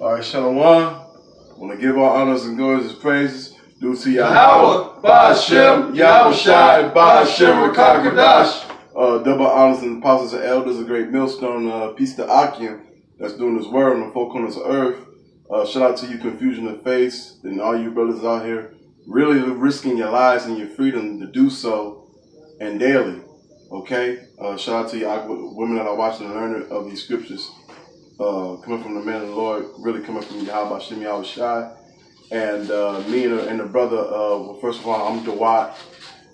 All right, Shalom. Want to give our honors and glories and praises due to Yahweh, Ba'ashem, Yahushai, Ba'ashem, Rakakadash. Double honors and apostles and elders, a great millstone, peace to Akim, that's doing his word on the four corners of earth. Shout out to you, Confusion of Faith, and all you brothers out here really risking your lives and your freedom to do so, and daily. Okay? Shout out to you, women that are watching and learning of these scriptures. Coming from the man of the Lord, really coming from Yahweh Shem Yahushai. And me and the brother, well, first of all, I'm DeWatt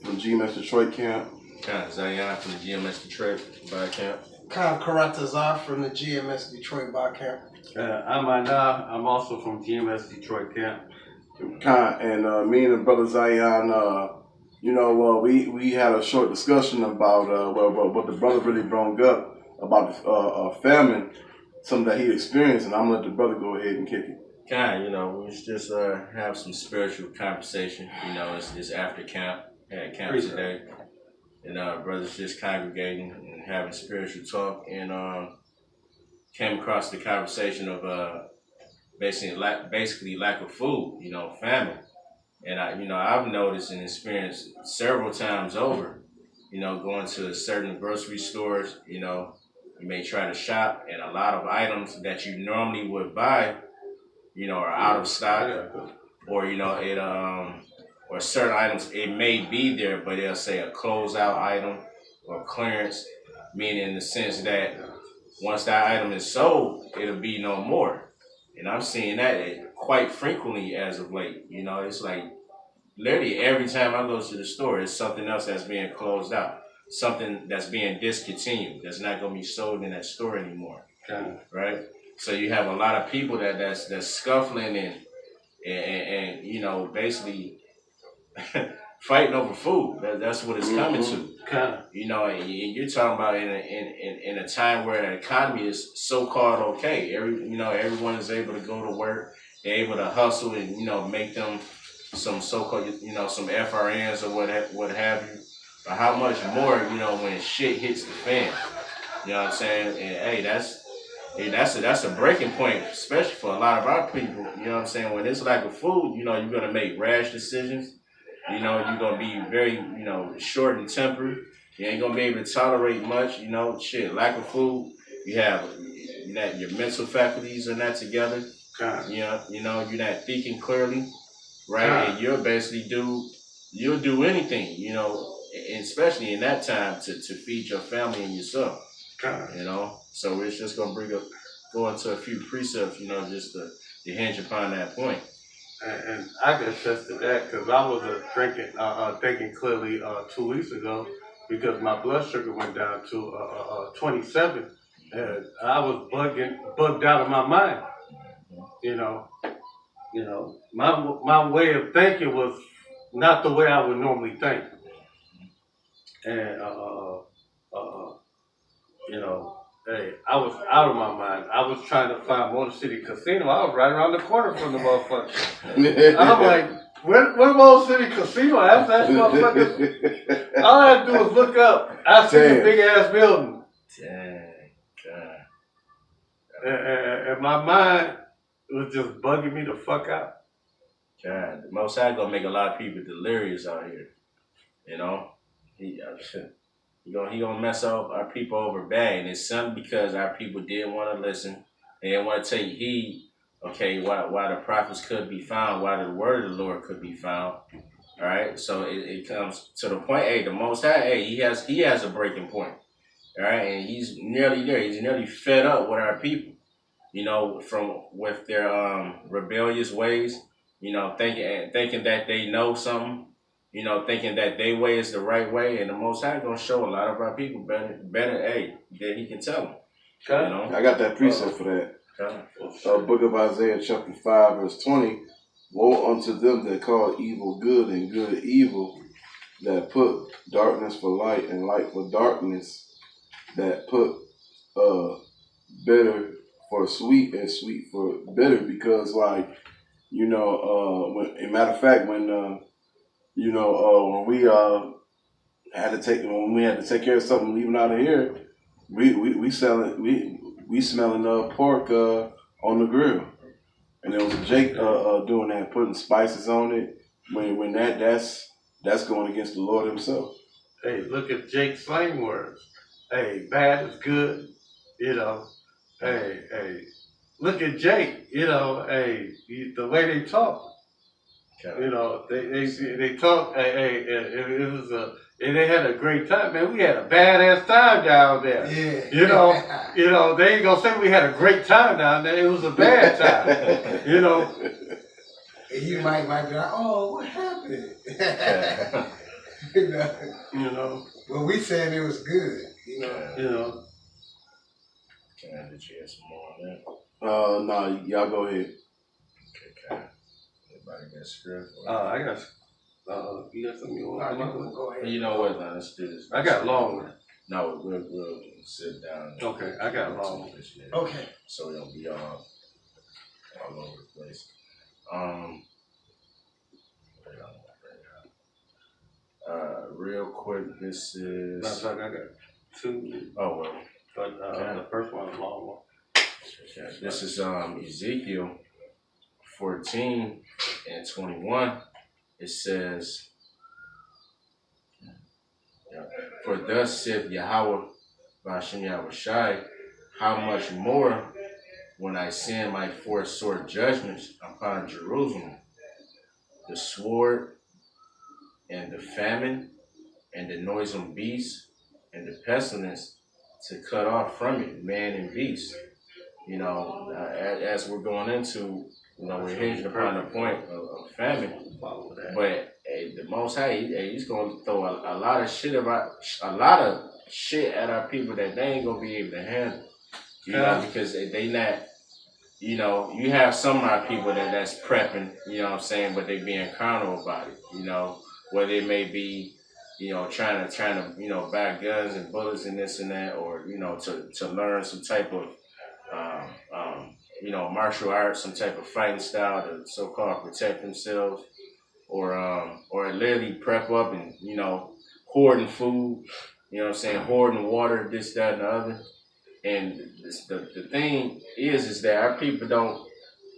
from GMS Detroit camp. Zion from the GMS Detroit bar camp. Khan Karatazar from the GMS Detroit bar camp. I'm Ana. I'm also from GMS Detroit camp. Khan, and me and the brother Zion, we had a short discussion about what the brother really brought up about the famine, something that he experienced, and I'm gonna let the brother go ahead and kick it. We just have some spiritual conversation. It's after camp. Had camp today, and brothers just congregating and having spiritual talk, and came across the conversation of basically lack of food. Famine, and I've noticed and experienced several times over. Going to certain grocery stores. You may try to shop, and a lot of items that you normally would buy, are out of stock, or or certain items it may be there, but they'll say a closeout item or clearance, meaning in the sense that once that item is sold, it'll be no more. And I'm seeing that quite frequently as of late. It's like literally every time I go to the store, it's something else that's being closed out. Something that's being discontinued, that's not going to be sold in that store anymore, right? So you have a lot of people that's scuffling and basically fighting over food. That's what it's coming to. And you're talking about in a time where the economy is so-called okay. Everyone is able to go to work. They're able to hustle and make them some so-called some FRNs or what have you. But how much more, when shit hits the fan? You know what I'm saying? And that's a breaking point, especially for a lot of our people. You know what I'm saying? When it's lack of food, you're gonna make rash decisions. You're gonna be very, short in temper. You ain't gonna be able to tolerate much. Lack of food. You have your mental faculties are not together. You're not thinking clearly, right? And you'll basically you'll do anything, especially in that time to feed your family and yourself. So it's just gonna go into a few precepts, just to hinge upon that point. And I can attest to that because I was thinking clearly 2 weeks ago because my blood sugar went down to 27, and I was bugged out of my mind. My way of thinking was not the way I would normally think. And, hey, I was out of my mind. I was trying to find Motor City Casino. I was right around the corner from the motherfucker. I'm like, where Motor City Casino? I asked that motherfucker. All I had to do was look up. I see a big ass building. Dang, God. And my mind was just bugging me the fuck out. God, the Most High gonna make a lot of people delirious out here. He gonna mess up our people over bad, and it's something because our people didn't want to listen. They didn't want to take heed. Okay, why the prophets could be found, why the word of the Lord could be found. All right, so it comes to the point. Hey, the Most High, hey, he has a breaking point. All right, and he's nearly there. He's nearly fed up with our people. With their rebellious ways. Thinking that they know something. Thinking that their way is the right way, and the Most High gonna show a lot of our people better. Hey, that He can tell them. I got that precept for that. Book of Isaiah, chapter 5, verse 20. Woe unto them that call evil good and good evil, that put darkness for light and light for darkness, that put bitter for sweet and sweet for bitter. Because, when matter of fact, when when we had to take care of something leaving out of here, we smelling pork on the grill. And there was a Jake doing that, putting spices on it. When that's going against the Lord Himself. Hey, look at Jake's slang words. Hey, bad is good. You know. Hey. Look at Jake. You know. Hey, the way they talk. You know, they talk. Hey, it was and they had a great time, man. We had a badass time down there. Yeah. You know, they ain't gonna say we had a great time down there. It was a bad time. You know. And you might be like, oh, what happened? You know. Well, we said it was good. You know. Can I get you some more on that? No, y'all go ahead. Okay. Everybody got script? I got. You got something you want? Go ahead. You know what? Now let's do this. I got a long one. No, we'll sit down. Okay, I got a long one. Okay. So we don't be all over the place. Real quick, this is. Matter of fact, I got two. Oh well. But the first one is a long one. Okay. This is Ezekiel 14 and 21. It says, "For thus saith Yahweh, Bashem Yahushai, how much more when I send my four sword judgments upon Jerusalem, the sword and the famine and the noisome beast and the pestilence, to cut off from it man and beast." You know, as we're going into, we're hinging upon the point of famine. But the Most High, He's going to throw a lot of shit at our people that they ain't gonna be able to handle. You know, because they not. You know, you have some of our people that's prepping. You know what I'm saying, but they being carnal about it. You know, whether it may be, trying to buy guns and bullets and this and that, or to learn some type of martial arts, some type of fighting style to so-called protect themselves, or literally prep up and hoarding food, hoarding water, this, that, and the other. And the thing is that our people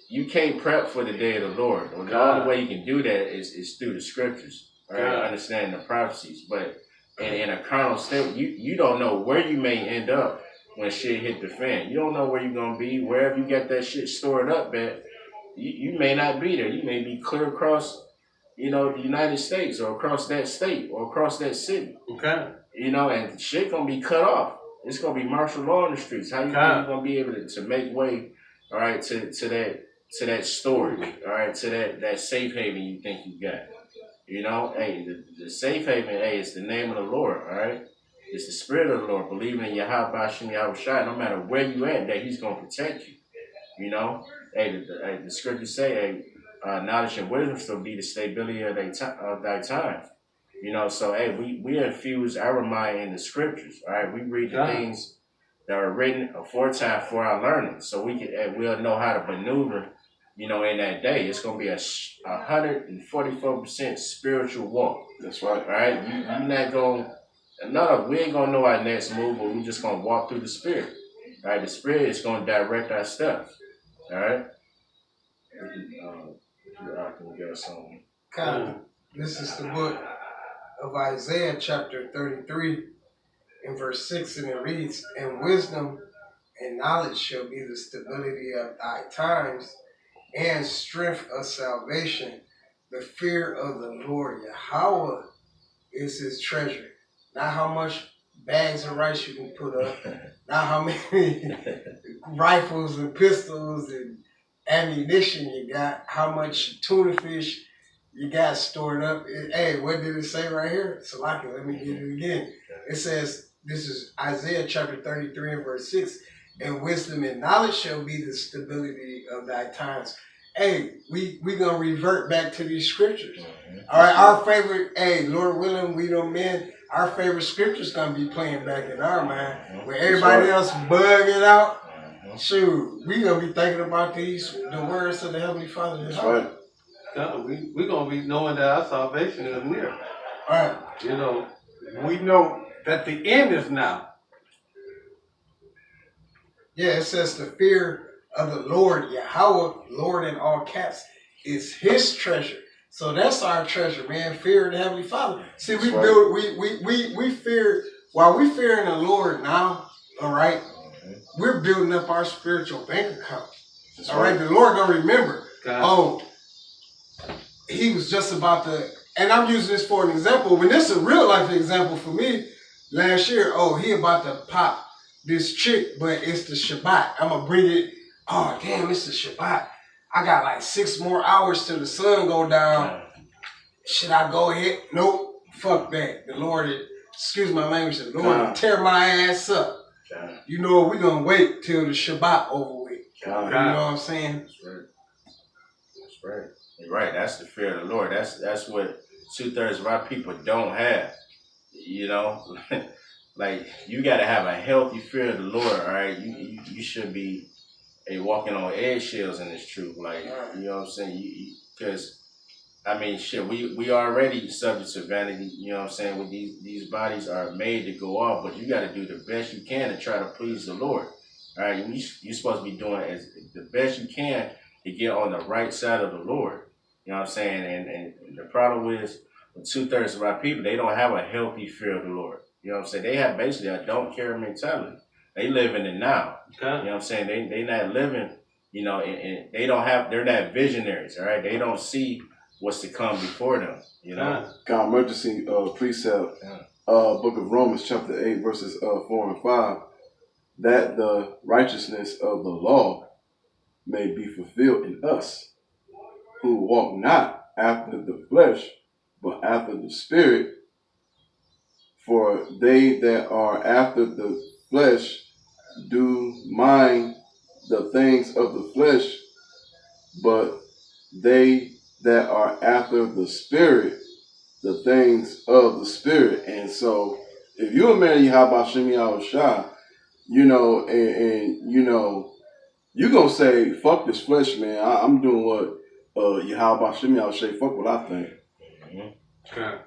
you can't prep for the day of the Lord. The only way you can do that is through the scriptures, right? Understanding the prophecies. But in a carnal state, you don't know where you may end up when shit hit the fan. You don't know where you're going to be. Wherever you got that shit stored up at, you may not be there. You may be clear across, the United States, or across that state, or across that city. Okay. And shit going to be cut off. It's going to be martial law in the streets. How you think you're going to be able to make way, all right, to that storage, all right, to that safe haven you think you got? Hey, the safe haven, hey, it's the name of the Lord, all right? It's the Spirit of the Lord, believing in Yahweh Bashem Yahushai, no matter where you at, that He's going to protect you. Hey, the scriptures say, hey, knowledge and wisdom shall be the stability of thy time. So hey, we infuse our mind in the scriptures. All right, we read the things that are written aforetime for our learning, so we'll know how to maneuver. In that day, it's gonna be a 144% spiritual walk. That's right. All right, you're not gonna. No, we ain't gonna know our next move, but we just gonna walk through the Spirit. All right, the Spirit is gonna direct our steps. All right. I can get something. This is the book of Isaiah, chapter 33, in verse 6, and it reads, "And wisdom and knowledge shall be the stability of thy times, and strength of salvation. The fear of the Lord Yahweh is His treasure." Not how much bags of rice you can put up, not how many rifles and pistols and ammunition you got, how much tuna fish you got stored up. Hey, what did it say right here? Salaki, let me get it again. It says, this is Isaiah chapter 33 and verse 6, "And wisdom and knowledge shall be the stability of thy times." Hey, we gonna revert back to these scriptures. All right, our favorite, hey, Lord willing, we don't men, our favorite scripture's gonna be playing back in our mind. Where everybody else bugging out, shoot, we gonna be thinking about the words of the Heavenly Father. That's right. We're gonna be knowing that our salvation is near. All right. We know that the end is now. Yeah, it says the fear of the Lord, Yahweh, Lord in all caps, is his treasure. So that's our treasure, man. Fear of the Heavenly Father. See, we build, we fear, while we fearing the Lord now, all right, we're building up our spiritual bank account. All right, the Lord gonna remember. Oh, he was just about to, and I'm using this for an example. When this is a real life example for me, last year, oh, he about to pop this chick, but it's the Shabbat. I'm gonna bring it. Oh, damn, it's the Shabbat. I got like 6 more hours till the sun go down. Should I go ahead? Nope. Fuck that. The Lord, excuse my language, the Lord will tear my ass up. You know, we're gonna wait till the Shabbat over with. You know what I'm saying? That's right. That's right. You're right. That's the fear of the Lord. That's what 2/3 of our people don't have. You know, like you got to have a healthy fear of the Lord. All right, you should be walking on eggshells in this truth. Like, you know what I'm saying? Because I mean, shit, we already subject to vanity. You know what I'm saying? With these bodies are made to go off, but you got to do the best you can to try to please the Lord. All right, you're supposed to be doing as the best you can to get on the right side of the Lord. You know what I'm saying? And the problem is, with 2/3 of our people, they don't have a healthy fear of the Lord. You know what I'm saying? They have basically a don't care mentality. They live in the now. You know what I'm saying? They not living, you know, and they're not visionaries, all right? They don't see what's to come before them, you know? God, emergency precept, book of Romans chapter 8, verses 4 and 5, that the righteousness of the law may be fulfilled in us, who walk not after the flesh, but after the Spirit. For they that are after the flesh do mind the things of the flesh, but they that are after the Spirit, the things of the Spirit. And so, if you're a man of Yahweh Shem Yahushua, you know, and you know, you're gonna say, fuck this flesh, man. I'm doing what Yahweh Shem Yahushua, fuck what I think. Okay.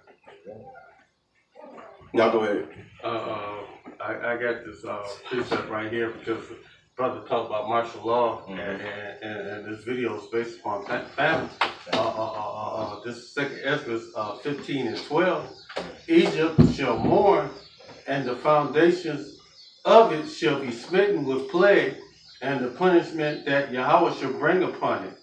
Y'all go ahead. I got this precept right here because brother talked about martial law, and this video is based upon famine. This is 2nd Ezra 15 and 12. Egypt shall mourn, and the foundations of it shall be smitten with plague, and the punishment that Yahweh shall bring upon it.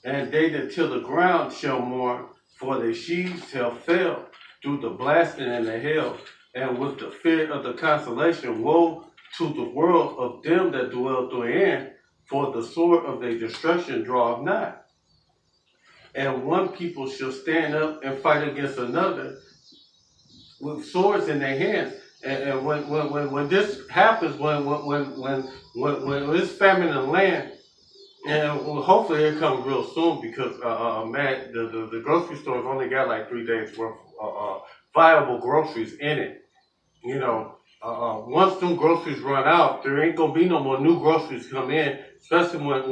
And they that till the ground shall mourn, for their sheaves shall fail through the blasting and the hail, and with the fear of the consolation. Woe to the world of them that dwell therein, for the sword of their destruction draweth nigh. And one people shall stand up and fight against another with swords in their hands. And when this happens, when it's famine in the land, and hopefully it comes real soon, because man, the grocery stores only got like 3 days worth of viable groceries in it. You know, once them groceries run out, there ain't gonna be no more new groceries come in, especially when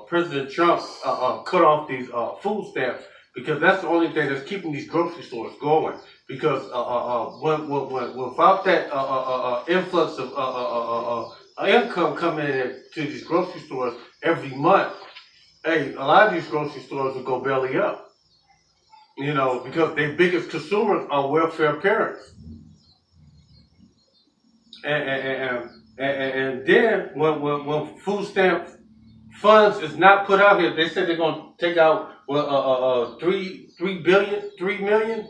President Trump cut off these food stamps, because that's the only thing that's keeping these grocery stores going. Because without that influx of income coming in to these grocery stores every month, hey, a lot of these grocery stores will go belly up. You know, because their biggest consumers are welfare parents. And then when food stamp funds is not put out here, they said they're gonna take out 3 million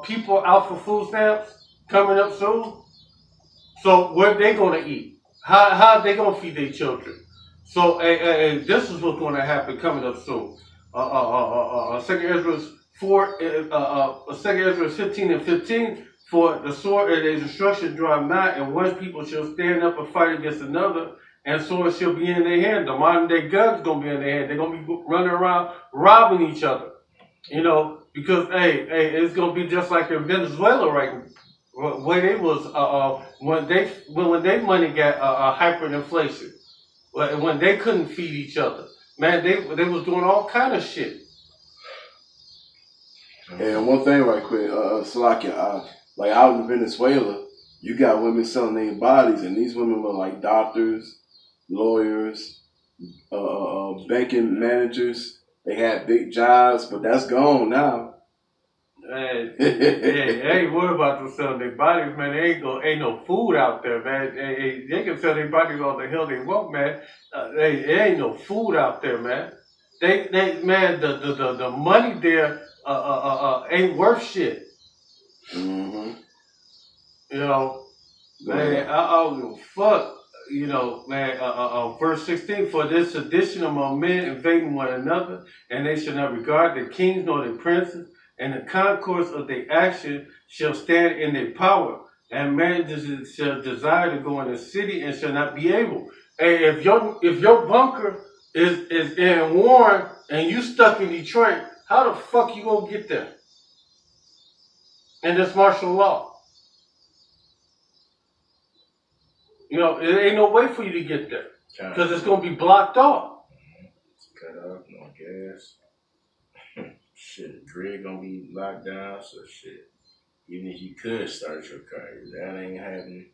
people out for food stamps coming up soon. So what they gonna eat? How are they gonna feed their children? So this is what's gonna happen coming up soon. 2nd Ezra 2nd Ezra 15 and 15. For the sword and their destruction draw nigh, and one people shall stand up and fight against another, and swords shall be in their hand. The modern day guns gonna be in their hand. They're gonna be running around robbing each other. You know, because it's gonna be just like in Venezuela right now, where they was when their money got hyperinflation, when they couldn't feed each other. Man, they was doing all kind of shit. And one thing right quick, Salakia, like out in Venezuela, You got women selling their bodies, and these women were like doctors, lawyers, banking managers. They had big jobs, but that's gone now. Hey, they ain't worried about them selling their bodies, man. Ain't no food out there, man. They can sell their bodies all the hell they want, man. There ain't no food out there, man. Man, the money there, ain't worth shit. Mm-hmm. You know, man, I don't give a fuck. You know, man, verse 16, for this sedition among men invading one another, and they shall not regard their kings nor their princes, and the concourse of their action shall stand in their power, and man shall desire to go in the city and shall not be able. And if your bunker is in Warren and you stuck in Detroit, how the fuck you gonna get there? And this martial law. You know, it ain't no way for you to get there. Because it's going to be blocked off. Cut off, no gas. Shit, the grid going to be locked down, so shit. Even if you could start your car, that ain't happening.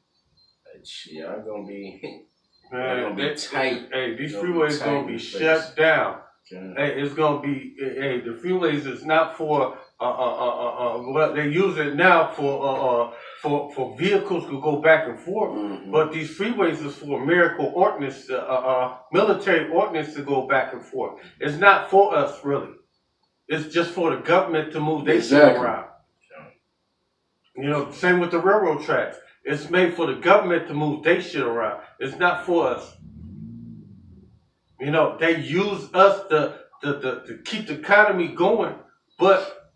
Like, shit, y'all going to be, man, be tight. Hey, these freeways going to be shut down. Yeah. Hey, it's going to be, hey, the freeways is not for, well, they use it now for vehicles to go back and forth, mm-hmm. But these freeways is for American ordnance, military ordnance to go back and forth. It's not for us, really. It's just for the government to move their shit around. You know, same with the railroad tracks. It's made for the government to move their shit around. It's not for us. You know, they use us to keep the economy going, but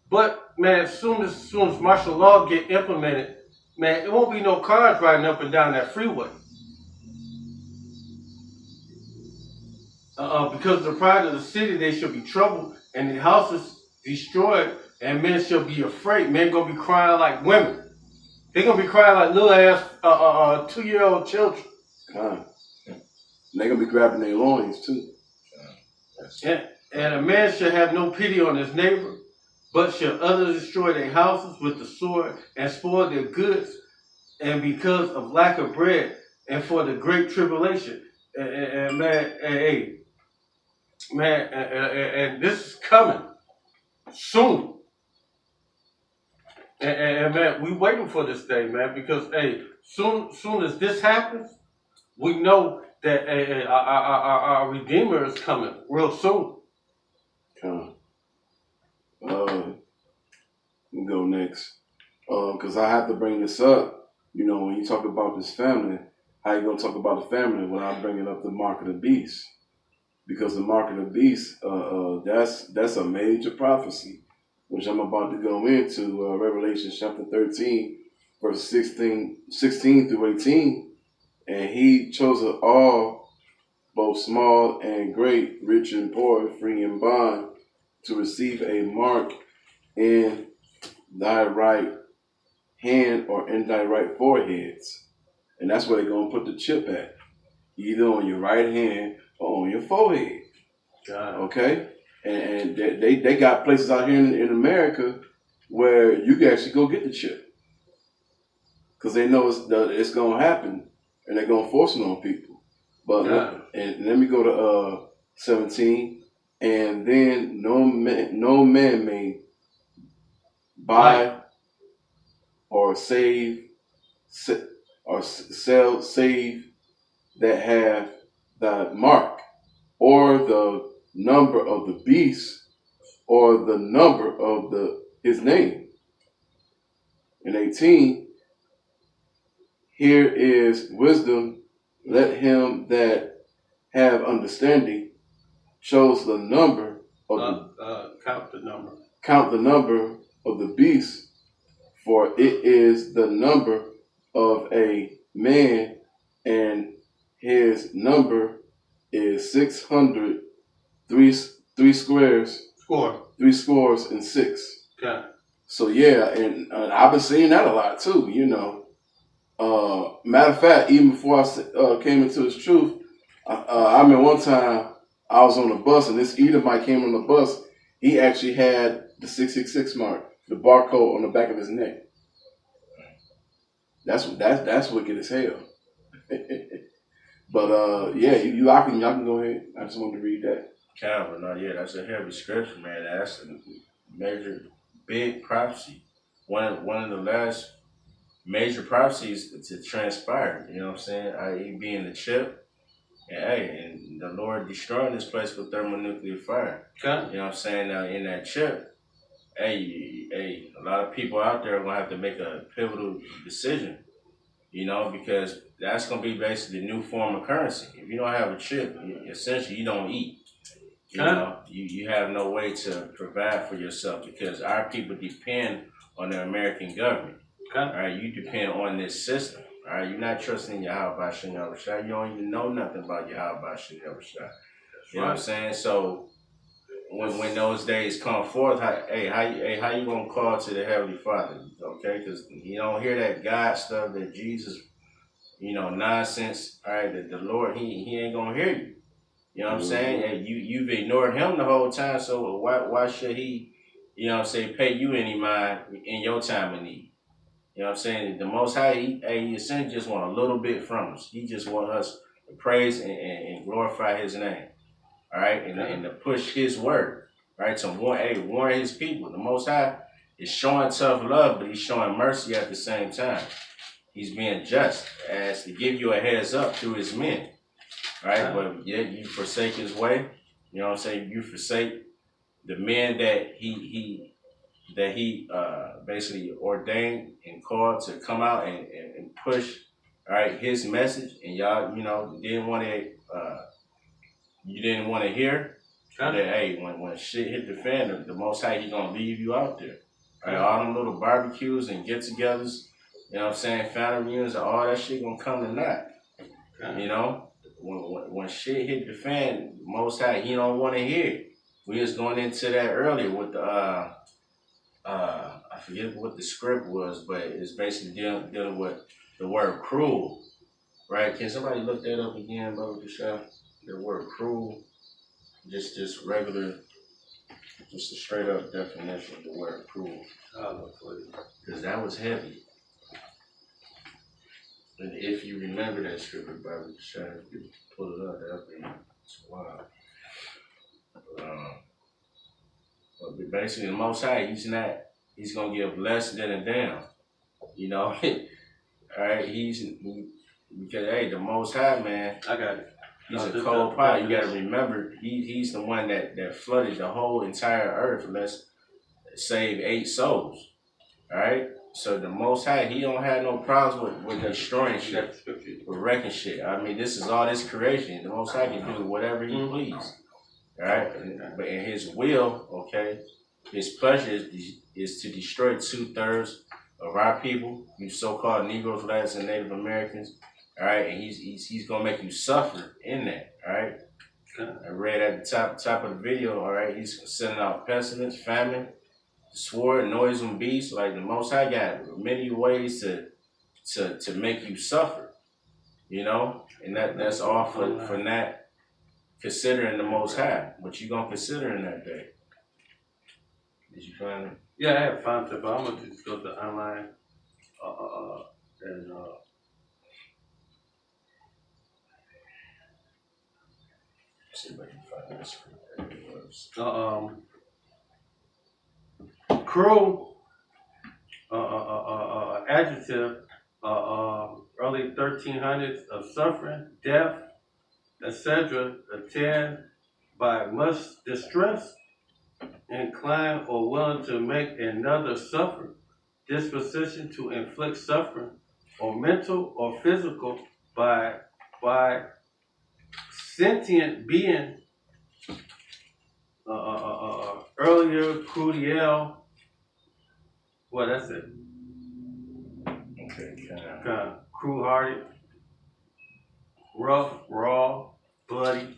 man, as soon as martial law get implemented, man, it won't be no cars riding up and down that freeway. Because the pride of the city, they shall be troubled, and the houses destroyed, and men shall be afraid. Men gonna be crying like women. They gonna be crying like little ass 2-year-old children. They're gonna be grabbing their loins too. And a man shall have no pity on his neighbor, but shall others destroy their houses with the sword and spoil their goods, and because of lack of bread and for the great tribulation. And man, and this is coming soon. And man, we waiting for this day, man, because soon as this happens, we know that our Redeemer is coming real soon. We go next. Because I have to bring this up. You know, when you talk about this family, how you gonna talk about the family without bringing up the mark of the beast? Because the mark of the beast, that's a major prophecy, which I'm about to go into. Revelation chapter 13, verse 16 through 18. And he chose us all, both small and great, rich and poor, free and bond, to receive a mark in thy right hand or in thy right foreheads. And that's where they're going to put the chip at, either on your right hand or on your forehead. Okay? And they got places out here in America where you can actually go get the chip. Because they know it's going to happen, and they're going to force it on people. But and let me go to 17. And then no man may buy or save or sell save that have the mark or the number of the beast or the number of his name. In 18, here is wisdom. Let him that have understanding shows the number of count the number of the beast, for it is the number of a man, and his number is 600, three scores and six. Okay. So yeah, and I've been seeing that a lot too. You know, matter of fact, even before I came into this truth, I remember one time I was on the bus, and this Edomite came on the bus. He actually had the 666 mark, the barcode on the back of his neck. That's wicked as hell. But yeah, y'all can go ahead. I just wanted to read that. Calvin, no, yeah, that's a heavy scripture, man. That's a major, big prophecy. One of the last major prophecies to transpire. You know what I'm saying? I.e., being the chip, and hey, and the Lord destroying this place with thermonuclear fire. Okay. You know what I'm saying? Now in that chip, hey, a lot of people out there are gonna have to make a pivotal decision. You know, because that's gonna be basically the new form of currency. If you don't have a chip, essentially you don't eat. You know, you have no way to provide for yourself because our people depend on the American government. Okay. All right, you depend on this system. All right, you're not trusting Yahweh Shem Yahushua. You don't even know nothing about Yahweh Shem Yahushua. You know what I'm saying? So when those days come forth, how you gonna call to the Heavenly Father? Okay, because you don't hear that God stuff, that Jesus, nonsense. All right, that the Lord, he ain't gonna hear you. You know what I'm saying? And you've ignored him the whole time, so why should he, pay you any mind in your time of need? You know what I'm saying? The Most High, he essentially just want a little bit from us. He just want us to praise and glorify his name. All right, and to push his word, right? To warn his people. The Most High is showing tough love, but he's showing mercy at the same time. He's being just as to give you a heads up through his men. Right, but yet you forsake his way. You know what I'm saying? You forsake the men that he basically ordained and called to come out and push, all right, his message. And y'all, didn't want to. You didn't want to hear that. Hey, when shit hit the fan, the Most High, he gonna leave you out there. All right, all them little barbecues and get-togethers. You know what I'm saying? Family reunions, all that shit gonna come to naught. You know. When shit hit the fan, Most High, he don't want to hear it. We was going into that earlier with the I forget what the script was, but it's basically dealing with the word cruel, right? Can somebody look that up again, Brother Kashaf? The word cruel, just regular, just a straight up definition of the word cruel. Because that was heavy. And if you remember that scripture, Brother Kashaf, you pull it up, that'll be wild. But basically, the Most High, he's going to give less than a damn. You know? All right? Because, hey, the Most High, man, I got it. He's a cold pot. You got to remember, he's the one that flooded the whole entire earth. Let's save 8 souls. All right? So the Most High, he don't have no problems with destroying shit, with wrecking shit. I mean, this is all this creation. The Most High can do whatever he please. All right? But in his will, okay, his pleasure is to destroy 2/3 of our people, you so-called Negroes, Blacks, and Native Americans. All right? And he's going to make you suffer in that. All right? I read at the top of the video, all right, he's sending out pestilence, famine, sword, noisome beasts. Like the Most High got many ways to make you suffer, you know, and that's all for not considering the Most High. What you gonna consider in that day? Did you find it? Yeah, I have found it, but I'm gonna just go to online and see if I can find this. Cruel adjective, early 1300s of suffering, death, etc., attend by much distress, inclined or willing to make another suffer, disposition to inflict suffering, or mental or physical by sentient being, earlier crudial. Well, that's it. Okay, Kind of cruel-hearted, rough, raw, bloody,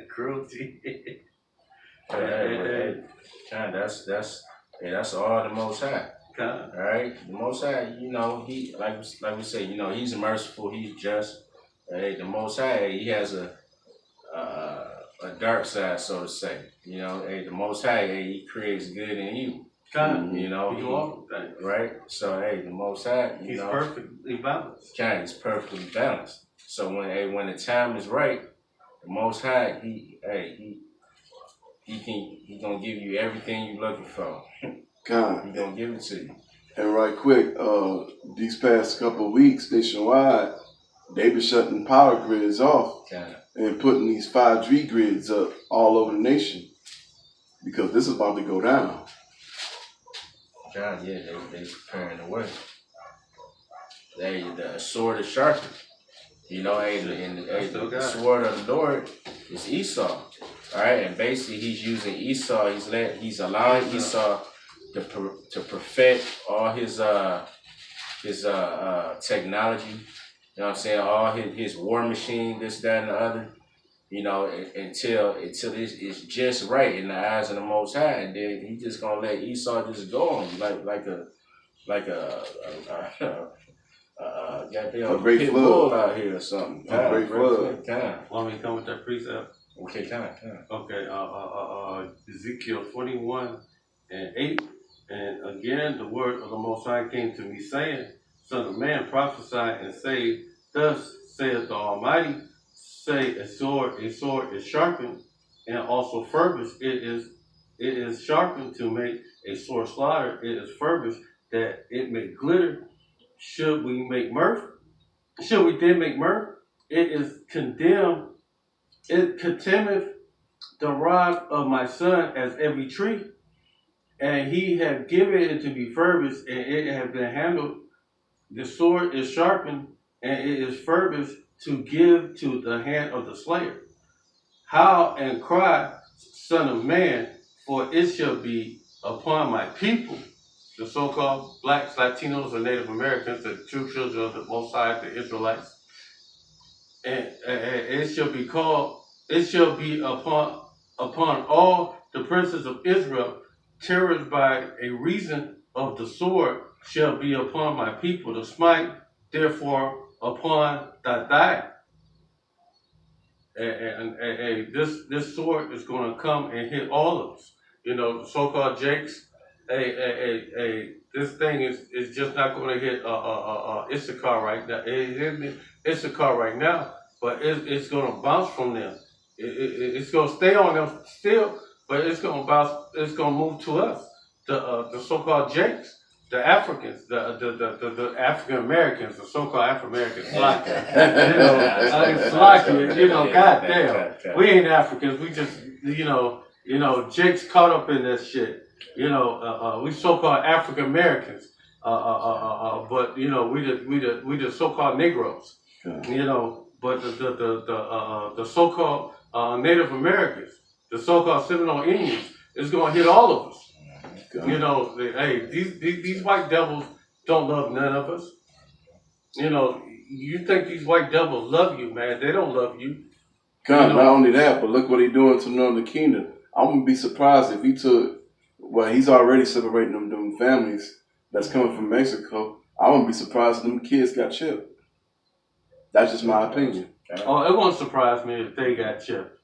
cruelty. That's all the Most High. Kind All right, the Most High, you know, he like we say, you know, he's merciful, he's just. Hey, the Most High, he has a dark side, so to say. You know, hey, the Most High, hey, he creates good and evil. God, You know, he do all the things. Right? So hey, the Most High, He's perfectly balanced. God, he's perfectly balanced. So when the time is right, the Most High, he gonna give you everything you're looking for. God. He gonna give it to you. And right quick, these past couple of weeks, nationwide, they been shutting power grids off and putting these 5G grids up all over the nation because this is about to go down. God, yeah, they preparing the way. The sword is sharpened. You know, the sword of the Lord is Esau. All right, and basically he's using Esau. He's allowing Esau to perfect all his technology. You know what I'm saying? All his war machine, this, that, and the other. You know, until it's just right in the eyes of the Most High, and then he just gonna let Esau just go on you like a goddamn great pit flood bull out here or something. A great flood. Want me to come with that precept? Okay, Okay, Ezekiel 41:8. And again, the word of the Most High came to me, saying, Son of man, prophesy and say, Thus saith the Almighty, say a sword is sharpened, and also furbished. It is sharpened to make a sword slaughter. It is furbished that it may glitter. Should we make mirth? Should we then make mirth? It is condemned. It contemneth the rod of my son as every tree, and he have given it to be furbished, and it have been handled. The sword is sharpened, and it is furbished to give to the hand of the slayer. Howl and cry, Son of man, for it shall be upon my people, the so-called blacks, Latinos, or Native Americans, the true children of the Most High, the Israelites. And it shall be called, it shall be upon all the princes of Israel, terrored by a reason of the sword shall be upon my people to smite, therefore upon thy thigh. And this sword is going to come and hit all of us. You know, the so-called Jakes. This thing is just not going to hit Issachar right now. It hit Issachar right now, but it's going to bounce from them. It's going to stay on them still, but it's going to bounce. It's going to move to us, the so-called Jakes. The Africans, the African Americans, the so-called African Americans, goddamn, we ain't Africans. We just, Jake's caught up in that shit. We so-called African Americans, but we the so-called Negroes. But the so-called Native Americans, the so-called Seminole Indians, is gonna hit all of us. These white devils don't love none of us. You think these white devils love you, man? They don't love you. God, not only that, but look what he's doing to Northern Kingdom. I wouldn't be surprised if he took. Well, he's already separating them families that's coming from Mexico. I wouldn't be surprised if them kids got chipped. That's just my opinion. Oh, it won't surprise me if they got chipped.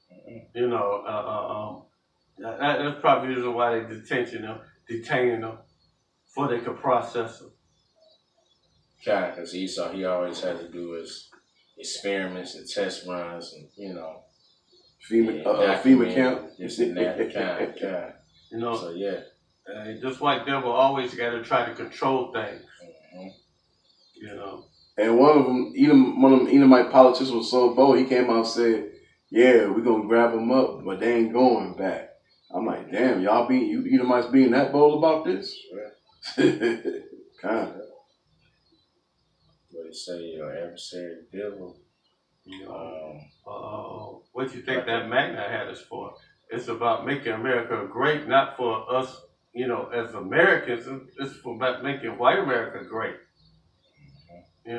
That's probably the reason why they detaining them, before they could process them. Yeah, because Esau, he always had to do his experiments and test runs, and FEMA camp. This and that, kind. So yeah, this white devil always got to try to control things. And one of them Edomite politicians was so bold, he came out and said, "Yeah, we're gonna grab them up, but they ain't going back." I'm like, damn, you Edomites being that bold about this? Kind of. What they say, adversary, the devil. What you think that magna hat is for? It's about making America great, not for us, as Americans. It's for making white America great. They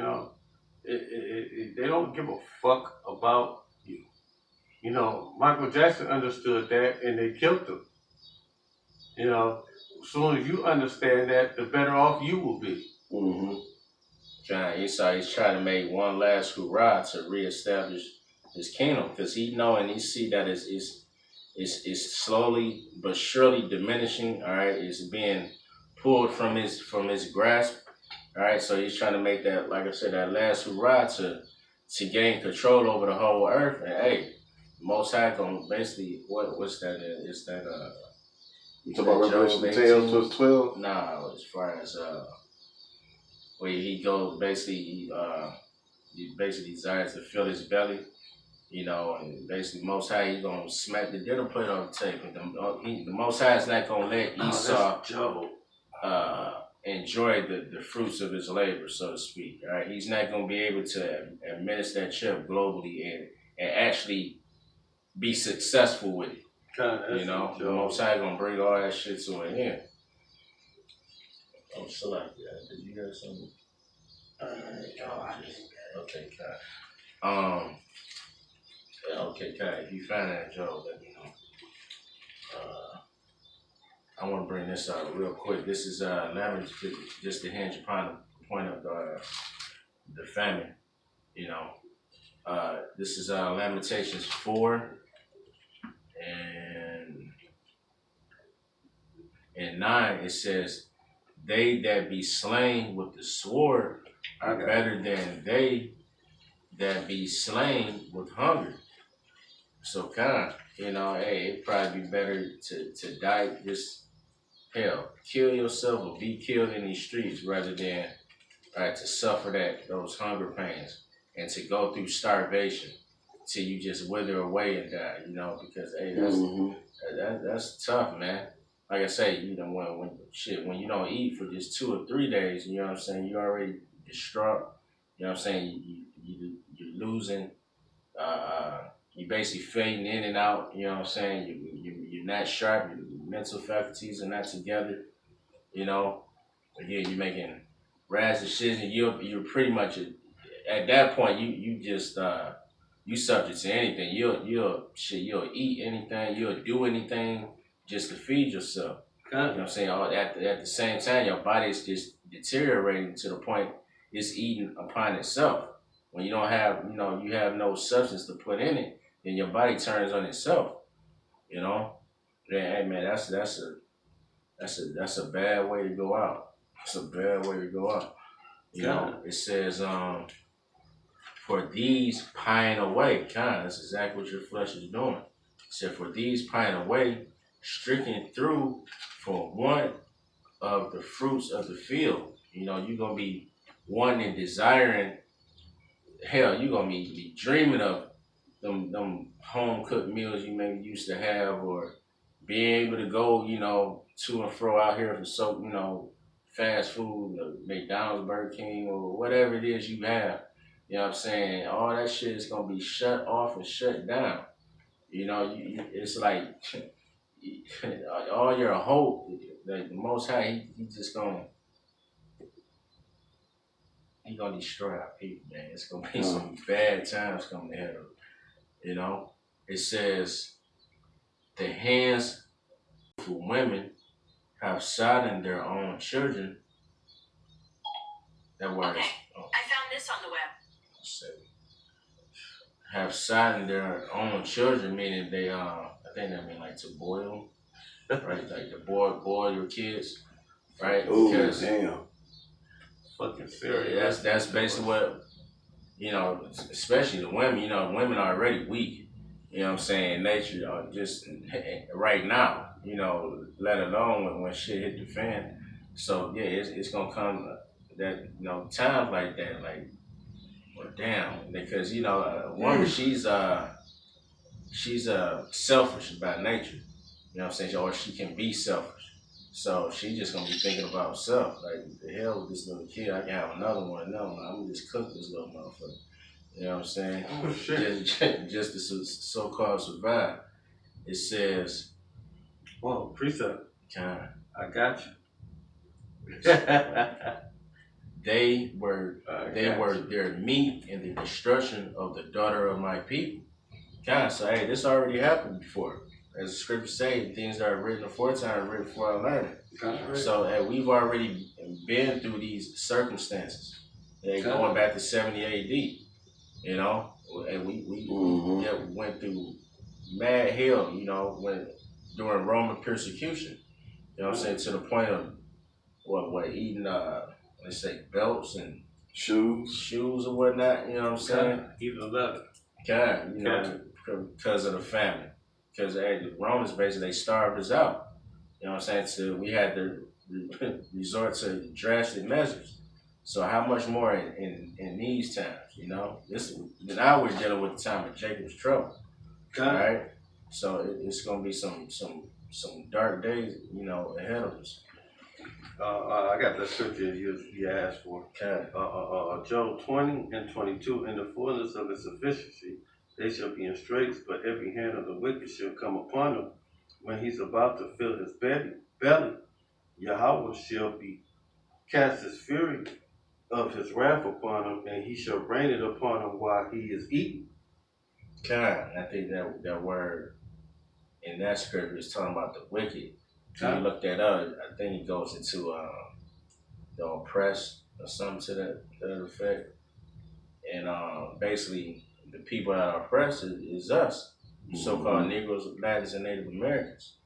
don't give a fuck about you. Michael Jackson understood that, and they killed him. As soon as you understand that, the better off you will be. Esau, he's trying to make one last hurrah to reestablish his kingdom, because he know and he see that is slowly but surely diminishing. All right, it's being pulled from his grasp. All right, so he's trying to make that, like I said, that last hurrah to gain control over the whole earth. And hey, Most High gonna basically what's that? Is that You talk about Revelation 10 to 12? Nah, as far as where he goes basically he basically desires to fill his belly, you know, and basically Most High he's gonna smack the dinner plate on the table. The Most High is not gonna let Esau enjoy the fruits of his labor, so to speak. All right, he's not gonna be able to administer that chip globally and actually be successful with it. You know, the Most High gonna bring all that shit to an end. Oh, select that. Did you hear something? Okay, Kai. Yeah, okay, Kai. If you find that, Joe, let me know. I want to bring this out real quick. This is just to hinge upon the point of the famine. You know, this is Lamentations 4 and 9. It says, "They that be slain with the sword are better than they that be slain with hunger." So kind of, you know, hey, it'd probably be better to die, just hell, kill yourself or be killed in these streets rather than to suffer those hunger pains and to go through starvation till you just wither away and die, you know, because hey, that's tough, man. Like I say, you know, when you don't eat for just 2 or 3 days, you know what I'm saying, you already distraught, you know what I'm saying, you're losing, you basically fading in and out, you know what I'm saying, you're not sharp, your mental faculties are not together, you know, again, you're making rash decisions, you're pretty much, at that point, you just, you subject to anything, you'll eat anything, you'll do anything just to feed yourself. You know what I'm saying? At the same time, your body is just deteriorating to the point it's eating upon itself. When you don't have, you know, you have no substance to put in it, then your body turns on itself. You know, yeah, hey man, that's a bad way to go out. It's a bad way to go out. You know, it says, for these pine away, that's exactly what your flesh is doing. It said, for these pine away, stricken through for want of the fruits of the field. You know, you're gonna be wanting and desiring, hell, you're gonna be dreaming of them home cooked meals you maybe used to have, or being able to go, you know, to and fro out here for you know, fast food, McDonald's, Burger King, or whatever it is you have. You know what I'm saying? All that shit is gonna be shut off and shut down. You know, it's like all your hope, like the Most High, he just gonna destroy our people, man. It's gonna be some bad times coming ahead of it. You know, it says the hands for women have saddened their own children. That word. Okay. I found this on the web. Have saddened their own children, meaning they I think that mean like to boil, right? Like to boil your kids, right? Oh damn. Fucking serious. That's basically what, you know, especially the women. You know, women are already weak. You know what I'm saying? Nature, just right now. You know, let alone when shit hit the fan. So yeah, it's gonna come that, you know, times like that, like, well, damn, because you know, a woman, she's selfish by nature. You know what I'm saying? Or she can be selfish. So she just gonna be thinking about herself. Like, the hell with this little kid, I can have another one. No, I'm gonna just cook this little motherfucker. You know what I'm saying? Oh, shit. Just to so-called survive. It says, whoa, precept. I got you. They were their meat in the destruction of the daughter of my people. So hey, this already happened before. As the scriptures say, things that are written aforetime are written for our learning. Right. So hey, we've already been through these circumstances. Going back to 70 AD, you know, and we went through mad hell, you know, when during Roman persecution. You know what I'm saying? To the point of what eating let's say belts and shoes or whatnot, you know what I'm saying? Even leather. God, you know, because of the famine. Because the Romans basically they starved us out. You know what I'm saying? So we had to resort to drastic measures. So how much more in these times, you know? Now we're dealing with the time of Jacob's trouble. Right? So it's gonna be some dark days, you know, ahead of us. I got the scripture you asked for. Okay. Job 20:22. In the fullness of his sufficiency, they shall be in straits, but every hand of the wicked shall come upon him. When he's about to fill his belly, Yahweh shall be cast his fury of his wrath upon him, and he shall rain it upon him while he is eating. God, I think that word in that scripture is talking about the wicked. When you look that up, I think it goes into the oppressed or something to that effect. And basically, the people that are oppressed is us, so-called Negroes, Latins, and Native Americans.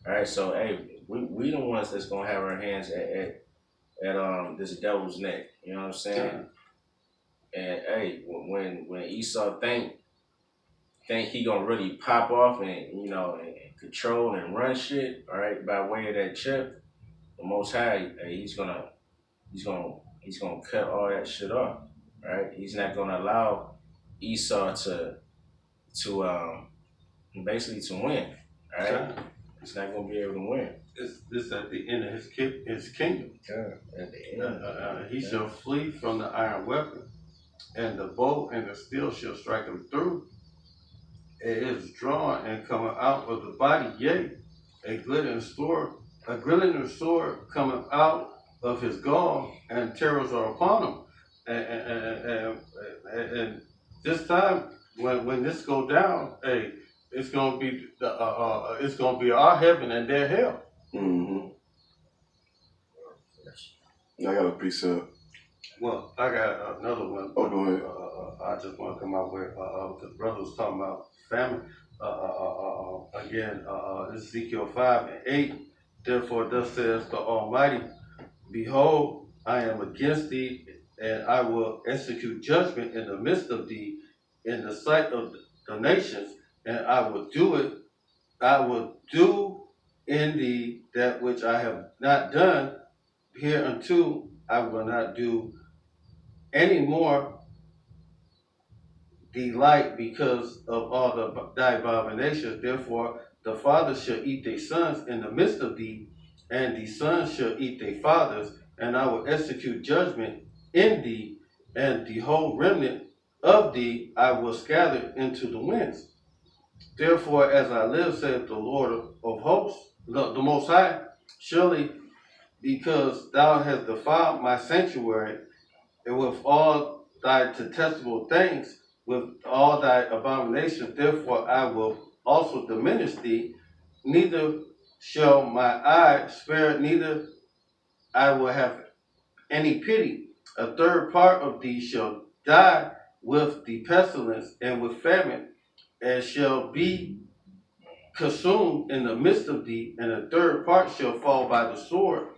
All right, so hey, we the ones that's gonna have our hands at this devil's neck. You know what I'm saying? And hey, when Esau think he gonna really pop off and you know and control and run shit, all right, by way of that chip, the Most High, hey, he's gonna cut all that shit off, right? He's not gonna allow Esau to basically to win, all right? He's not gonna be able to win. This at the end of his kingdom. At the end, he shall flee from the iron weapon, and the bow and the steel shall strike him through. It is drawn and coming out of the body, yea, a glittering sword coming out of his gall, and terrors are upon him. And this time, when this go down, hey, it's gonna be it's gonna be our heaven and their hell. Mm-hmm. I got a precept. Well, I got another one. Oh, go ahead. I just want to come out with the brother was talking about famine. Again, Ezekiel 5:8. Therefore, thus says the Almighty, behold, I am against thee, and I will execute judgment in the midst of thee, in the sight of the nations, and I will do it. I will do in thee that which I have not done hereunto. I will not do any more delight because of all thy abominations. Therefore, the fathers shall eat their sons in the midst of thee, and the sons shall eat their fathers, and I will execute judgment in thee, and the whole remnant of thee I will scatter into the winds. Therefore, as I live, saith the Lord of hosts, the Most High, surely because thou hast defiled my sanctuary, and with all thy detestable things, with all thy abominations, therefore I will also diminish thee, neither shall my eye spare, neither I will have any pity. A third part of thee shall die with the pestilence and with famine, and shall be consumed in the midst of thee, and a third part shall fall by the sword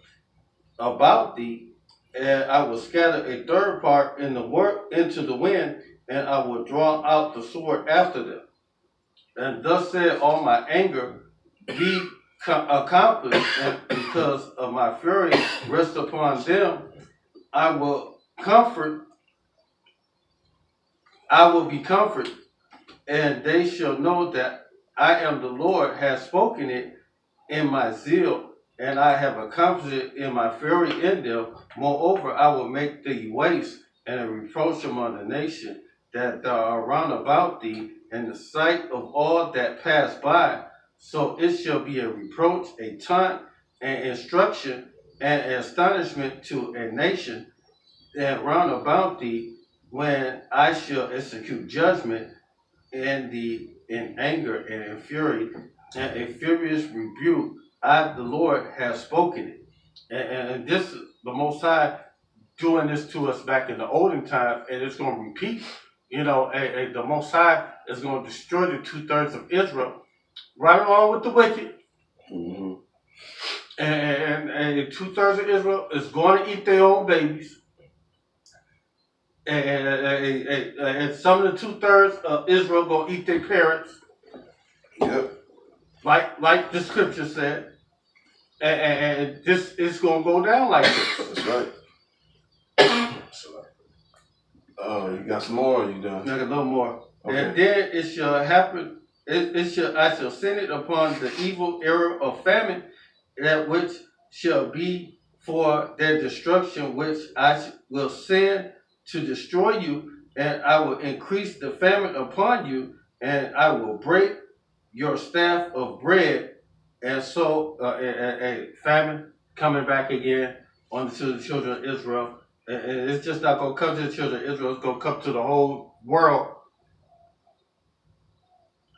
about thee, and I will scatter a third part into the wind, and I will draw out the sword after them. And thus said all my anger be accomplished, and because of my fury rest upon them, I will be comforted, and they shall know that I am the Lord, has spoken it in my zeal, and I have accomplished it in my fury in them. Moreover, I will make thee waste and a reproach among the nation that are round about thee, in the sight of all that pass by. So it shall be a reproach, a taunt, and instruction, and astonishment to a nation that round about thee, when I shall execute judgment in anger and in fury, and a furious rebuke. I, the Lord, have spoken it. And this is the Most High doing this to us back in the olden time, and it's going to repeat the Most High is going to destroy the 2/3 of Israel, right along with the wicked. Mm-hmm. And 2/3 of Israel is going to eat their own babies. And some of the 2/3 of Israel going to eat their parents. Yep. Like the scripture said. And this is going to go down like this. That's right. Oh, you got some more? Or you done? Like a little more. Okay. And then it shall happen. I shall send it upon the evil era of famine, that which shall be for their destruction, which I will send to destroy you, and I will increase the famine upon you, and I will break your staff of bread, and so a famine coming back again onto the children of Israel. And it's just not going to come to the children of Israel, it's going to come to the whole world.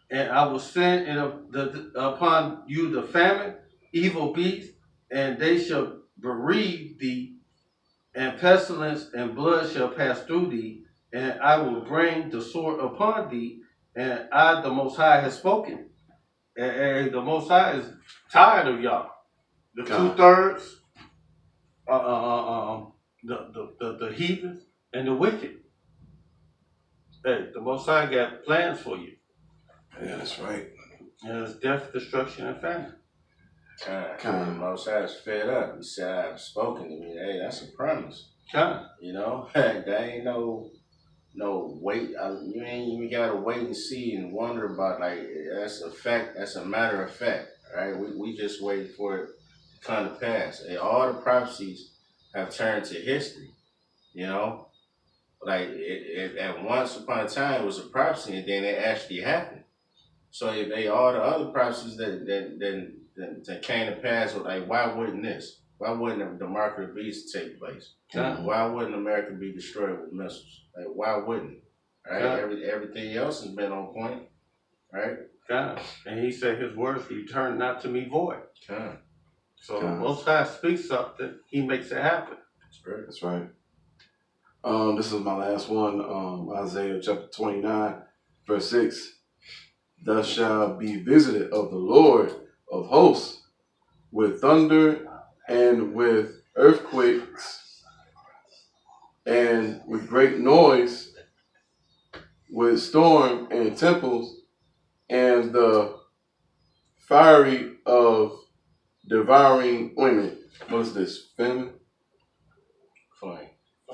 And I will send upon you the famine, evil beasts, and they shall bereave thee, and pestilence and blood shall pass through thee, and I will bring the sword upon thee, and I, the Most High, has spoken. And the Most High is tired of y'all. The 2/3, the heathens and the wicked. Hey, the Most High got plans for you. Yeah, that's right. And it's death, destruction, and famine. The Most High is fed up. He said, "I have spoken to me." Hey, that's a promise. You know, there ain't no wait. You ain't even gotta wait and see and wonder about. Like, that's a fact. That's a matter of fact, right? We just wait for it to come to pass. And all the prophecies have turned to history. You know, like it at once upon a time it was a prophecy, and then it actually happened. So if they all the other prophecies that came to pass, like, why wouldn't this? Why wouldn't the mark of the beast take place? Why wouldn't America be destroyed with missiles? Like, why wouldn't it? Right? Everything else has been on point, right? And he said his words return not to me void. So God. Most High speaks something, he makes it happen. That's right. This is my last one. Isaiah chapter 29, verse 6. Thus shall be visited of the Lord of hosts with thunder and with earthquakes and with great noise, with storm and tempest, and the fiery of devouring ointment. What is this? Famine? Flame.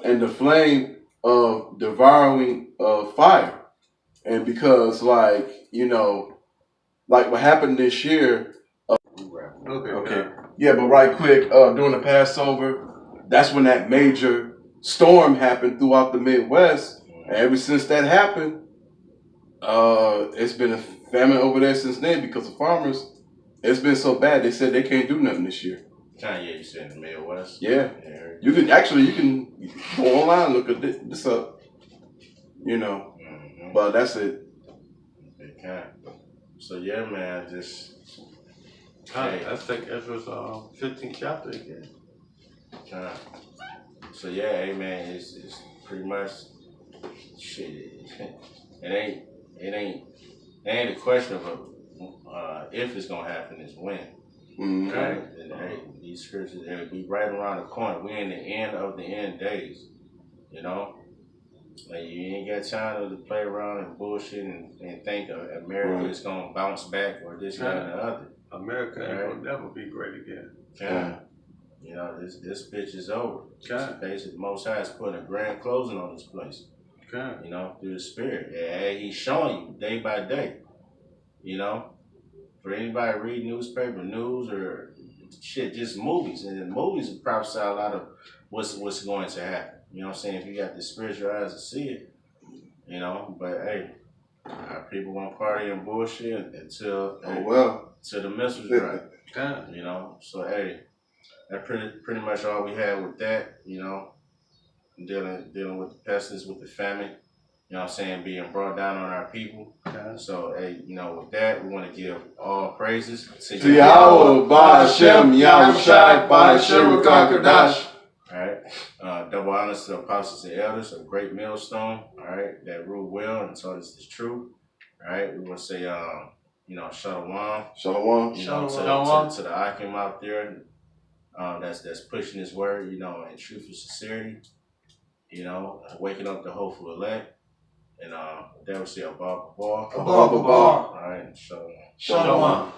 And the flame of devouring fire. And because, like what happened this year. Okay. Yeah, but right quick, during the Passover, that's when that major storm happened throughout the Midwest. And ever since that happened, it's been a famine over there since then because the farmers, it's been so bad, they said they can't do nothing this year. Yeah, you said in the Midwest. Yeah. You can go online and look at this up. But that's it. Okay. So yeah, man, just let's take Ezra's 15th chapter again. So yeah, hey man, it's pretty much shit. It ain't a question of if it's gonna happen, it's when. Mm-hmm. Right? And hey, these scriptures, it'll be right around the corner. We're in the end of the end days. You know? Like, you ain't got time to play around and bullshit and think America is gonna bounce back or this, that, and the other. America ain't gonna never be great again. You know, this bitch is over. Basically, the Most High is putting a grand closing on this place. You know, through the Spirit. And he's showing you day by day. You know, for anybody read newspaper news or shit, just movies, and the movies prophesy a lot of what's going to happen. You know what I'm saying? If you got the spiritual eyes to see it, you know. But hey, people want to party and bullshit until the missiles drop. You know. So hey, that's pretty much all we had with that. You know, dealing with the pestilence, with the famine. You know what I'm saying? Being brought down on our people. So, hey, you know, with that, we want to give all praises to Yahweh, Ba'Shem, Yahushai, Ba'Shem, Rakakadash. All right. Double honors to the apostles and elders of Great Millstone. All right. That rule well and taught us the truth. All right. We want to say, shalom. Shalom. To the Akim out there. That's pushing his word, in truth and sincerity. Waking up the hopeful elect. And that would say above the bar. Above the bar. All right. Shalom. Shalom.